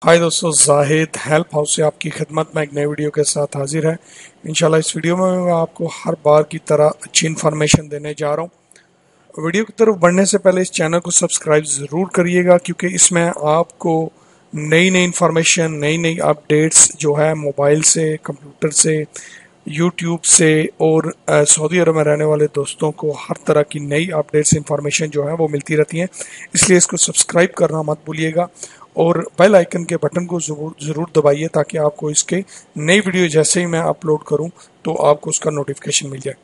हाय दोस्तों, Zahid help house से आपकी खिदमत में एक नई वीडियो के साथ हाजिर है। इंशाल्लाह इस वीडियो में मैं आपको हर बार की तरह अच्छी इन्फॉर्मेशन देने जा रहा हूँ। वीडियो की तरफ बढ़ने से पहले इस चैनल को सब्सक्राइब ज़रूर करिएगा, क्योंकि इसमें आपको नई नई इन्फॉर्मेशन, नई नई अपडेट्स जो है मोबाइल से, कंप्यूटर से, यूट्यूब से और सऊदी अरब में रहने वाले दोस्तों को हर तरह की नई अपडेट्स इन्फॉर्मेशन जो है वो मिलती रहती हैं। इसलिए इसको सब्सक्राइब करना मत भूलिएगा और बेल आइकन के बटन को ज़रूर दबाइए, ताकि आपको इसके नई वीडियो जैसे ही मैं अपलोड करूं तो आपको उसका नोटिफिकेशन मिल जाए।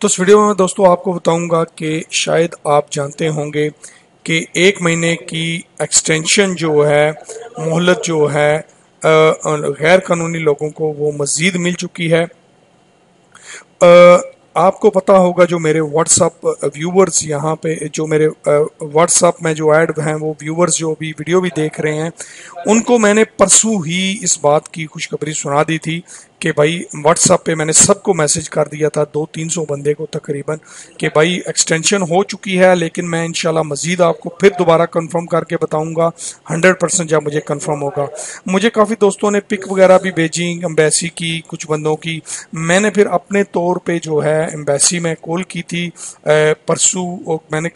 तो इस वीडियो में दोस्तों आपको बताऊंगा कि शायद आप जानते होंगे कि एक महीने की एक्सटेंशन जो है, मोहलत जो है गैर कानूनी लोगों को वो मज़ीद मिल चुकी है। आपको पता होगा, जो मेरे व्हाट्सअप व्यूवर्स यहाँ पे, जो मेरे व्हाट्सअप में जो ऐड हैं, वो व्यूवर्स जो भी वीडियो भी देख रहे हैं, उनको मैंने परसों ही इस बात की खुशखबरी सुना दी थी कि भाई व्हाट्सअप पे मैंने सबको मैसेज कर दिया था, 200-300 बंदे को तकरीबन, कि भाई एक्सटेंशन हो चुकी है। लेकिन मैं इंशाल्लाह मजीद आपको फिर दोबारा कंफर्म करके बताऊंगा 100% जब मुझे कंफर्म होगा। मुझे काफ़ी दोस्तों ने पिक वगैरह भी भेजी एम्बेसी की, कुछ बंदों की। मैंने फिर अपने तौर पे जो है एम्बेसी में कॉल की थी परसों, मैंने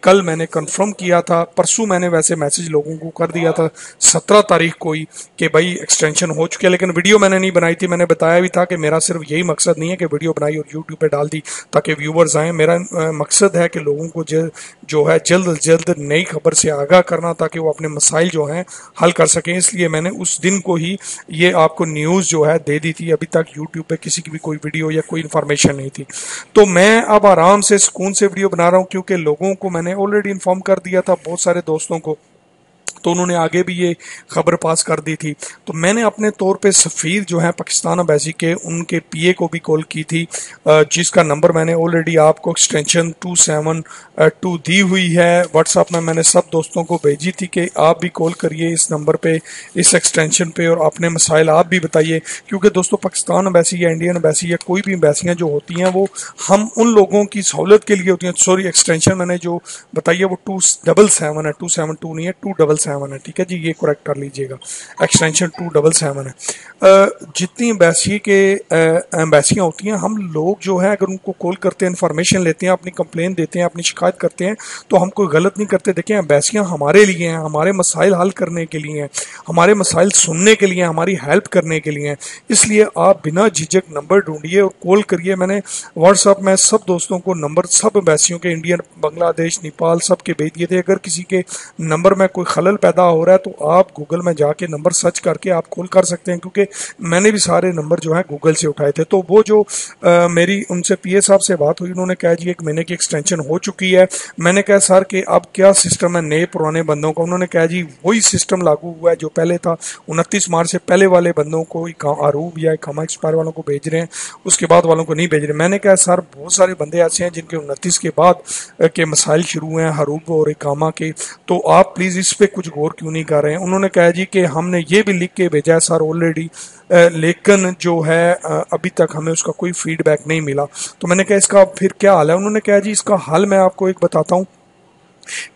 कल मैंने कंफर्म किया था। परसों मैंने वैसे मैसेज लोगों को कर दिया था 17 तारीख को ही कि भाई एक्सटेंशन हो चुकी है, लेकिन वीडियो मैंने नहीं बनाई थी। मैंने बताया भी था कि मेरा सिर्फ यही मकसद नहीं है कि वीडियो बनाई और यूट्यूब पे डाल दी ताकि व्यूवर्स आए। मेरा मकसद है कि लोगों को जो है जल्द जल्द नई खबर से आगाह करना, ताकि वो अपने मसाइल जो हैं हल कर सकें। इसलिए मैंने उस दिन को ही ये आपको न्यूज़ जो है दे दी थी। अभी तक यूट्यूब पे किसी की भी कोई वीडियो या कोई इन्फॉर्मेशन नहीं थी। तो मैं अब आराम से सुकून से वीडियो बना रहा हूँ, क्योंकि लोगों को मैंने ऑलरेडी इन्फॉर्म कर दिया था, बहुत सारे दोस्तों को, तो उन्होंने आगे भी ये खबर पास कर दी थी। तो मैंने अपने तौर पे सफ़ीर जो है पाकिस्तान एम्बेसी के, उनके पीए को भी कॉल की थी, जिसका नंबर मैंने ऑलरेडी आपको एक्सटेंशन 272 दी हुई है। व्हाट्सएप में मैंने सब दोस्तों को भेजी थी कि आप भी कॉल करिए इस नंबर पे, इस एक्सटेंशन पे, और अपने मसाइल आप भी बताइए। क्योंकि दोस्तों पाकिस्तान एम्बेसी या इंडियन एम्बेसी या कोई भी एम्बेसियाँ जो होती हैं, वो हम उन लोगों की सहूलत के लिए होती हैं। सॉरी, एक्सटेंशन मैंने जो बताई है वो 277 है, 272 नहीं है, 277 है। ठीक है जी, ये करेक्ट कर लीजिएगा, एक्सटेंशन 277 है। जितनी एम्बेसी के एम्बेसियाँ होती हैं, हम लोग जो है अगर उनको कॉल करते हैं, इन्फॉर्मेशन लेते हैं, अपनी कंप्लेन देते हैं, अपनी शिकायत करते हैं, तो हम कोई गलत नहीं करते। देखें, एम्बेसियाँ हमारे लिए हैं, हमारे मसाइल हल करने के लिए हैं, हमारे मसाइल सुनने के लिए, हमारी हेल्प करने के लिए हैं। इसलिए आप बिना झिझक नंबर ढूंढिए और कॉल करिए। मैंने व्हाट्सएप में सब दोस्तों को नंबर, सब एम्बेसियों के, इंडियन, बांग्लादेश, नेपाल, सब के भेज दिए थे। अगर किसी के नंबर में कोई खलल पैदा हो रहा है तो आप गूगल में जाके नंबर सर्च करके आप कॉल कर सकते हैं, क्योंकि मैंने भी सारे नंबर जो है गूगल से उठाए थे। तो वो जो मेरी उनसे पीए साहब से बात हुई, उन्होंने कहा जी 1 महीने की एक्सटेंशन हो चुकी है। मैंने कहा सर कि अब क्या सिस्टम है नए पुराने बंदों का? उन्होंने कहा जी वही सिस्टम लागू हुआ है जो पहले था। 29 मार्च से पहले वाले बंदों को अरूब या इकामा एक्सपायर वालों को भेज रहे हैं, उसके बाद वालों को नहीं भेज रहे। मैंने कहा सर बहुत सारे बंदे ऐसे हैं जिनके 29 के बाद के मसाइल शुरू हैं अरूब और इकामा के, तो आप प्लीज़ इस पे कुछ गौर क्यों नहीं कर रहे हैं? उन्होंने कहा जी कि हमने ये भी लिख के भेजा है सर ऑलरेडी, लेकिन जो है अभी तक हमें उसका कोई फीडबैक नहीं मिला। तो मैंने कहा इसका फिर क्या हल है? उन्होंने कहा जी इसका हल मैं आपको एक बताता हूँ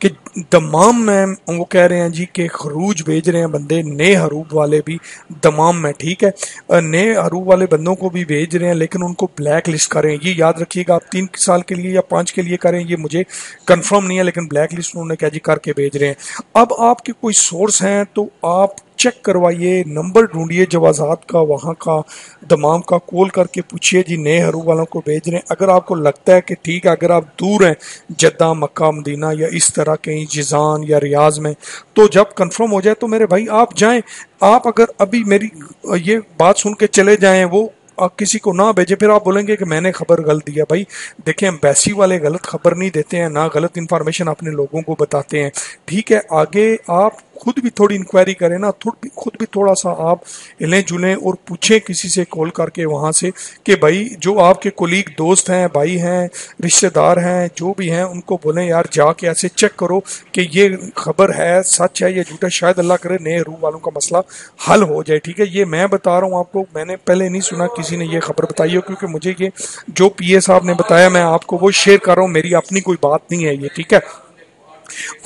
कि दमाम में वो कह रहे हैं जी कि खरूज भेज रहे हैं बंदे, नए हरूब वाले भी दमाम में। ठीक है, नए हरूब वाले बंदों को भी भेज रहे हैं, लेकिन उनको ब्लैक लिस्ट करें। ये याद रखिएगा, आप 3 साल के लिए या 5 के लिए करें, ये मुझे कंफर्म नहीं है, लेकिन ब्लैक लिस्ट उन्होंने क्या जी करके भेज रहे हैं। अब आपके कोई सोर्स हैं तो आप चेक करवाइए, नंबर ढूंढिए जवाजात का, वहाँ का, दमाम का, कॉल करके पूछिए जी नए हरू वालों को भेज रहे हैं। अगर आपको लगता है कि ठीक है, अगर आप दूर हैं जद्दा, मक्का, मदीना या इस तरह कहीं जिजान या रियाज में, तो जब कंफर्म हो जाए तो मेरे भाई आप जाएं। आप अगर अभी मेरी ये बात सुन के चले जाएं, वो किसी को ना भेजे, फिर आप बोलेंगे कि मैंने खबर गलत दिया। भाई देखें, एम्बेसी वाले गलत खबर नहीं देते हैं, ना गलत इन्फॉर्मेशन अपने लोगों को बताते हैं। ठीक है, आगे आप खुद भी थोड़ी इंक्वायरी करें ना, खुद भी थोड़ा सा आप हिलें जुलें और पूछें किसी से कॉल करके वहाँ से कि भाई जो आपके कोलीग, दोस्त हैं, भाई हैं, रिश्तेदार हैं, जो भी हैं, उनको बोलें यार जाके ऐसे चेक करो कि ये खबर है, सच है या झूठा। शायद अल्लाह करे नए रूह वालों का मसला हल हो जाए। ठीक है, ये मैं बता रहा हूँ आपको, मैंने पहले नहीं सुना किसी ने ये खबर बताई हो, क्योंकि मुझे ये जो पीए साहब ने बताया मैं आपको वो शेयर कर रहा हूँ, मेरी अपनी कोई बात नहीं है ये। ठीक है,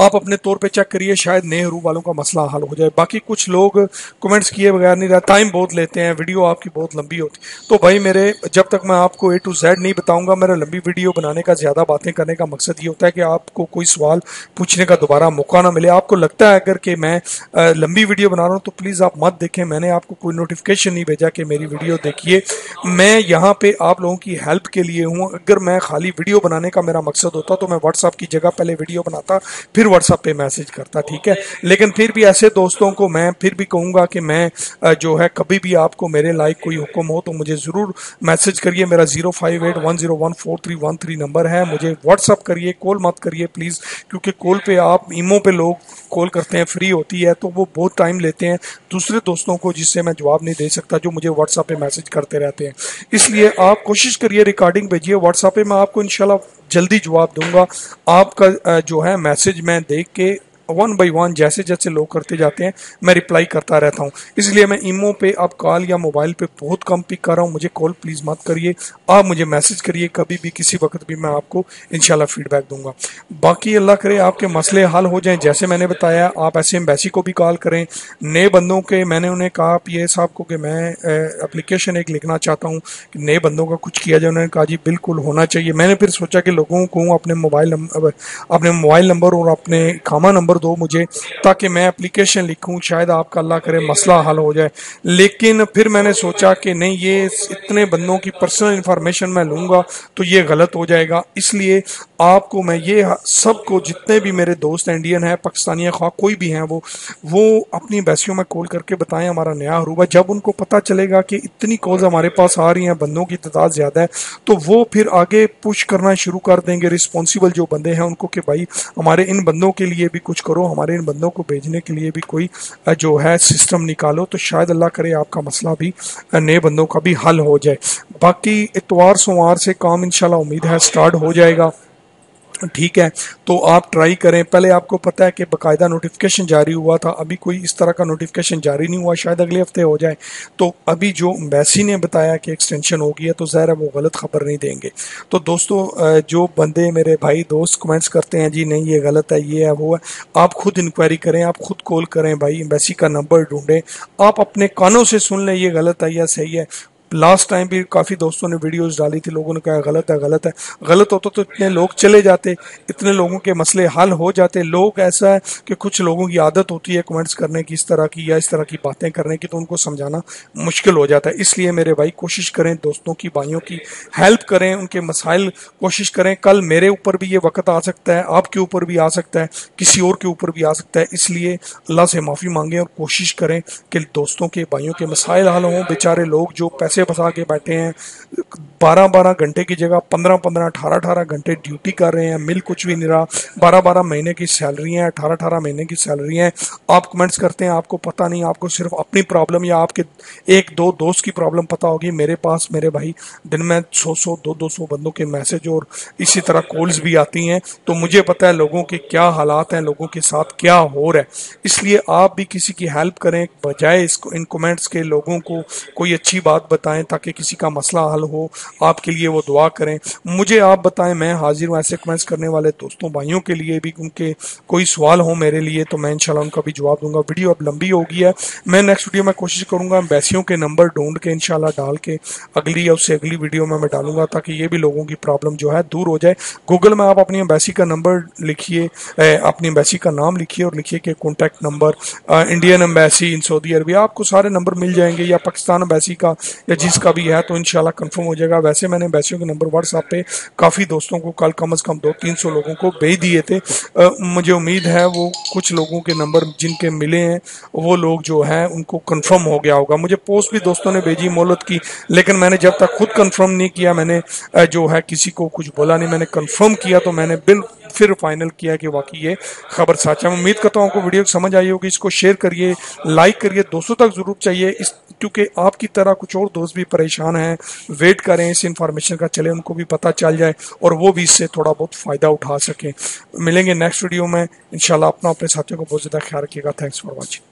आप अपने तौर पे चेक करिए, शायद नए हरू वालों का मसला हल हो जाए। बाकी कुछ लोग कमेंट्स किए बगैर नहीं रहा, टाइम बहुत लेते हैं, वीडियो आपकी बहुत लंबी होती। तो भाई मेरे, जब तक मैं आपको A to Z नहीं बताऊंगा, मेरा लंबी वीडियो बनाने का, ज्यादा बातें करने का मकसद ये होता है कि आपको कोई सवाल पूछने का दोबारा मौका ना मिले। आपको लगता है अगर कि मैं लंबी वीडियो बना रहा हूँ तो प्लीज आप मत देखें। मैंने आपको कोई नोटिफिकेशन नहीं भेजा कि मेरी वीडियो देखिए। मैं यहाँ पे आप लोगों की हेल्प के लिए हूँ। अगर मैं खाली वीडियो बनाने का मेरा मकसद होता तो मैं व्हाट्सएप की जगह पहले वीडियो बनाता, फिर व्हाट्सएप पे मैसेज करता, ठीक है। लेकिन फिर भी ऐसे दोस्तों को मैं फिर भी कहूंगा कि मैं जो है, कभी भी आपको मेरे लाइक कोई हुक्म हो तो मुझे जरूर मैसेज करिए। मेरा 0581014313 नंबर है। मुझे व्हाट्सएप करिए, कॉल मत करिए प्लीज, क्योंकि कॉल पे आप ईमो पे लोग कॉल करते हैं, फ्री होती है तो वो बहुत टाइम लेते हैं दूसरे दोस्तों को, जिससे मैं जवाब नहीं दे सकता, जो मुझे व्हाट्सएप पे मैसेज करते रहते हैं। इसलिए आप कोशिश करिए, रिकॉर्डिंग भेजिए व्हाट्सएप पे, मैं आपको इंशाल्लाह जल्दी जवाब दूंगा। आपका जो है मैसेज मैं देख के 1 by 1 जैसे जैसे लोग करते जाते हैं मैं रिप्लाई करता रहता हूं। इसलिए मैं ईमो पे अब कॉल या मोबाइल पे बहुत कम पिक कर रहा हूं। मुझे कॉल प्लीज मत करिए, आप मुझे मैसेज करिए, कभी भी किसी वक्त भी मैं आपको इंशाल्लाह फीडबैक दूंगा। बाकी अल्लाह करे आपके मसले हल हो जाएं। जैसे मैंने बताया, आप ऐसे एम्बेसी को भी कॉल करें। नए बंदों के मैंने उन्हें कहा पीए साहब को कि मैं एप्लीकेशन एक लिखना चाहता हूँ कि नए बंदों का कुछ किया जाए। उन्होंने कहा जी बिल्कुल होना चाहिए। मैंने फिर सोचा कि लोगों को अपने मोबाइल नंबर और अपने खामा नंबर दो मुझे, ताकि मैं एप्लीकेशन लिखूं, शायद आपका अल्लाह करे मसला हल हो जाए। लेकिन फिर मैंने सोचा कि नहीं, ये इतने बंदों की पर्सनल इंफॉर्मेशन मैं लूंगा तो ये गलत हो जाएगा। इसलिए आपको मैं ये सबको, जितने भी मेरे दोस्त इंडियन है, पाकिस्तानी खा कोई भी हैं, वो अपनी एम्बेसियों में कॉल करके बताएं हमारा नया हरूबा। जब उनको पता चलेगा कि इतनी कॉल्स हमारे पास आ रही हैं, बंदों की तादाद ज्यादा है, तो वो फिर आगे पुश करना शुरू कर देंगे, रिस्पॉन्सिबल जो बंदे हैं उनको, कि भाई हमारे इन बंदों के लिए भी कुछ करो, हमारे इन बंदों को भेजने के लिए भी कोई जो है सिस्टम निकालो। तो शायद अल्लाह करे आपका मसला भी, नए बंदों का भी हल हो जाए। बाकी इतवार सोमवार से काम इंशाल्लाह उम्मीद है स्टार्ट हो जाएगा, ठीक है। तो आप ट्राई करें। पहले आपको पता है कि बाकायदा नोटिफिकेशन जारी हुआ था, अभी कोई इस तरह का नोटिफिकेशन जारी नहीं हुआ, शायद अगले हफ्ते हो जाए। तो अभी जो एम्बेसी ने बताया कि एक्सटेंशन हो गई है, तो ज़ाहिर है वो गलत खबर नहीं देंगे। तो दोस्तों, जो बंदे मेरे भाई दोस्त कमेंट्स करते हैं जी नहीं ये गलत है, ये है, वो है, आप खुद इंक्वायरी करें, आप खुद कॉल करें भाई, एम्बेसी का नंबर ढूंढें, आप अपने कानों से सुन लें ये गलत है या सही है। लास्ट टाइम भी काफ़ी दोस्तों ने वीडियोस डाली थी, लोगों ने कहा गलत है गलत है। गलत होता तो इतने लोग चले जाते, इतने लोगों के मसले हल हो जाते। लोग ऐसा है कि कुछ लोगों की आदत होती है कमेंट्स करने की, इस तरह की या इस तरह की बातें करने की, तो उनको समझाना मुश्किल हो जाता है। इसलिए मेरे भाई कोशिश करें, दोस्तों की भाइयों की हेल्प करें, उनके मसाइल कोशिश करें। कल मेरे ऊपर भी ये वक्त आ सकता है, आपके ऊपर भी आ सकता है, किसी और के ऊपर भी आ सकता है। इसलिए अल्लाह से माफ़ी मांगें और कोशिश करें कि दोस्तों के भाइयों के मसाइल हल हों। बेचारे लोग जो पैसे फंसा के बैठे हैं, 12-12 घंटे की जगह 15-15, 18-18 घंटे ड्यूटी कर रहे हैं, मिल कुछ भी नहीं रहा, 12-12 महीने की सैलरी है, 18-18 महीने की सैलरी है। आप कमेंट्स करते हैं, आपको पता नहीं, आपको सिर्फ अपनी प्रॉब्लम या आपके एक दो दोस्त की प्रॉब्लम पता होगी। मेरे पास मेरे भाई दिन में 100-100, 200-200 बंदों के मैसेज और इसी तरह कॉल्स भी आती हैं, तो मुझे पता है लोगों के क्या हालात हैं, लोगों के साथ क्या हो रहा है। इसलिए आप भी किसी की हेल्प करें, बजाय इसको इन कमेंट्स के लोगों को कोई अच्छी बात बताएं ताकि किसी का मसला हल हो, आपके लिए वो दुआ करें। मुझे आप बताएं, मैं हाजिर हूँ ऐसे कमेंट्स करने वाले दोस्तों भाइयों के लिए भी। उनके कोई सवाल हो मेरे लिए तो मैं इंशाल्लाह उनका भी जवाब दूंगा। वीडियो अब लंबी हो गई है, मैं नेक्स्ट वीडियो में कोशिश करूंगा एम्बेसियों के नंबर ढूंढ के इंशाल्लाह डाल के अगली या उससे अगली वीडियो में मैं डालूंगा, ताकि ये भी लोगों की प्रॉब्लम जो है दूर हो जाए। गूगल में आप अपनी एम्बेसी का नंबर लिखिए, अपनी एम्बेसी का नाम लिखिए और लिखिए कि contact number Indian embassy in Saudi Arabia, आपको सारे नंबर मिल जाएंगे, या पाकिस्तान एम्बेसी का या जिसका भी है, तो इंशाल्लाह कंफर्म हो जाएगा। वैसे मैंने एम्बेसियों के नंबर व्हाट्सएप पे काफ़ी दोस्तों को कम से कम 200-300 लोगों को भेज दिए थे। मुझे उम्मीद है वो कुछ लोगों के नंबर जिनके मिले हैं वो लोग जो है उनको कंफर्म हो गया होगा। मुझे पोस्ट भी दोस्तों ने भेजी मोहलत की, लेकिन मैंने जब तक खुद कंफर्म नहीं किया, मैंने जो है किसी को कुछ बोला नहीं। मैंने कंफर्म किया तो मैंने फिर फाइनल किया कि वाकई ये खबर सच है। मैं उम्मीद करता हूँ आपको वीडियो समझ आई होगी। इसको शेयर करिए, लाइक करिए, दोस्तों तक जरूर चाहिए, क्योंकि आपकी तरह कुछ और दोस्त भी परेशान हैं, वेट करें इस इंफॉर्मेशन का, चले उनको भी पता चल जाए और वो भी इससे थोड़ा बहुत फ़ायदा उठा सकें। मिलेंगे नेक्स्ट वीडियो में इंशाल्लाह। अपने साथियों को बहुत ज़्यादा ख्याल रखिएगा। Thanks for watching.